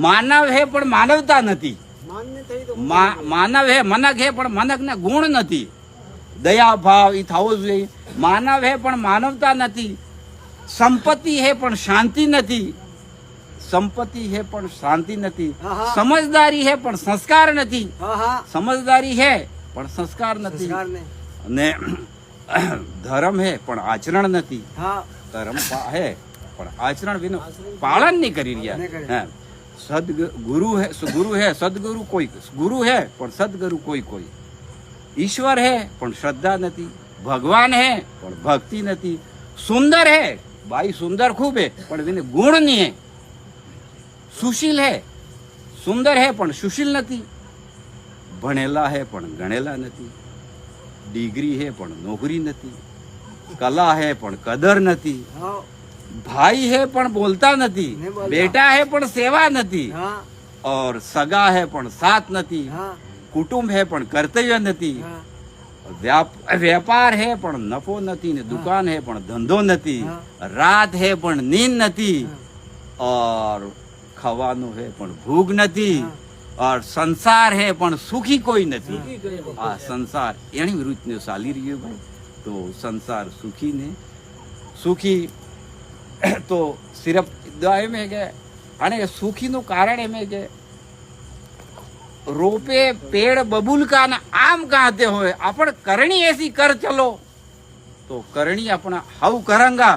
માનવ હે પણ માનવતા નથી, માનવ હે મનક હે પણ મનકને ગુણ નથી, દયા ભાવ એ થવો જોઈએ. માનવ હે પણ માનવતા નથી, સંપત્તિ હે પણ શાંતિ નથી, સંપત્તિ હે પણ શાંતિ નથી, સમજદારી હે પણ સંસ્કાર નથી, સમજદારી હે પણ સંસ્કાર નથી, અને ધર્મ હે પણ આચરણ નથી, ધર્મ હે પણ આચરણ વિનું પાલન નહીં કરી રહ્યા. સદગુરુ હે સદગુરુ કોઈ, ગુરુ હે પણ સદગુરુ કોઈ કોઈ, ઈશ્વર હે પણ શ્રદ્ધા નથી, ભગવાન હે પણ ભક્તિ નથી, સુંદર હે ભાઈ સુંદર ખૂબ હે પણ વિને ગુણ નહીં હે, સુશીલ હે સુંદર હે પણ સુશીલ નથી, ભણેલા હે પણ ગણેલા નથી, ડિગ્રી હે પણ નોકરી નથી, કલા હે પણ કદર નથી, ભાઈ હે પણ બોલતા નથી, બેટા હે પણ સેવા નથી, और સગા હે પણ સાથ નથી, કુટુંબ હે પણ કર્તવ્ય નથી, વેપાર હે પણ નફો નથી, ને દુકાન હે પણ ધંધો નથી, રાત હે પણ નીંદ નથી, और ખાવાનું હે પણ ભૂખ નથી, और સંસાર હે પણ સુખી કોઈ નથી. આ સંસાર એની વૃત્તિને ચાલી રહ્યો ભાઈ. તો સંસાર સુખી ને સુખી તો સિર્ફ એમ હે કે, અને સુખીનું કારણ એમ હે કે रोपे पेड़ बबूल का ना आम कहते हुए अपन करनी ऐसी कर चलो, तो करनी अपना हाउ करेंगा,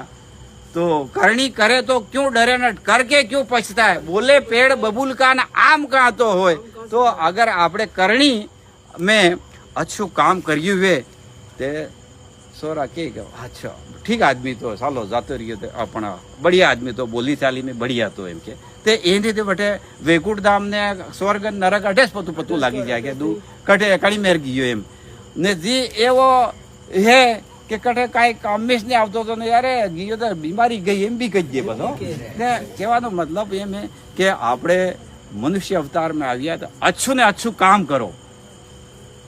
तो करनी करे तो क्यों डरे न, करके क्यों पछता है. बोले पेड़ बबूल का ना आम कहते हुए, तो अगर आपने करनी में अच्छो काम करिए हुए ते सोरा के अच्छा ठीक आदमी तो सालो जाते रहिए तो अपना बढ़िया आदमी तो बोली चाली में बढ़िया तो एम के ते एने ते बटे वेकुट धाम ने स्वर्ग नरक अठेस पतु पतु लागी जाए के दू कटे कड़ी मेर गयो एम ने जी एवो है के कटे काई कामिस ने आवतो तो ने यारे गयो तो बीमारी गई एम भी कहिए बस ने कहेवानो मतलब एम है के आपणे मनुष्य अवतार में आव्या तो अच्छू ने अच्छू काम करो,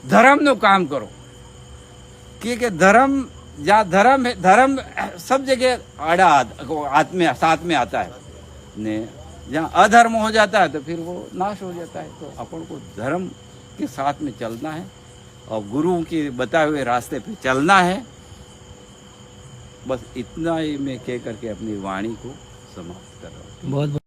धर्म नो काम करो, कि धर्म जहाँ धर्म है, धर्म सब जगह आड़ा हाथ में साथ में आता है, ने जहाँ अधर्म हो जाता है तो फिर वो नाश हो जाता है. तो अपन को धर्म के साथ में चलना है और गुरुओं के बताए हुए रास्ते पे चलना है. बस इतना ही मैं कह करके अपनी वाणी को समाप्त कर रहा हूँ. बहुत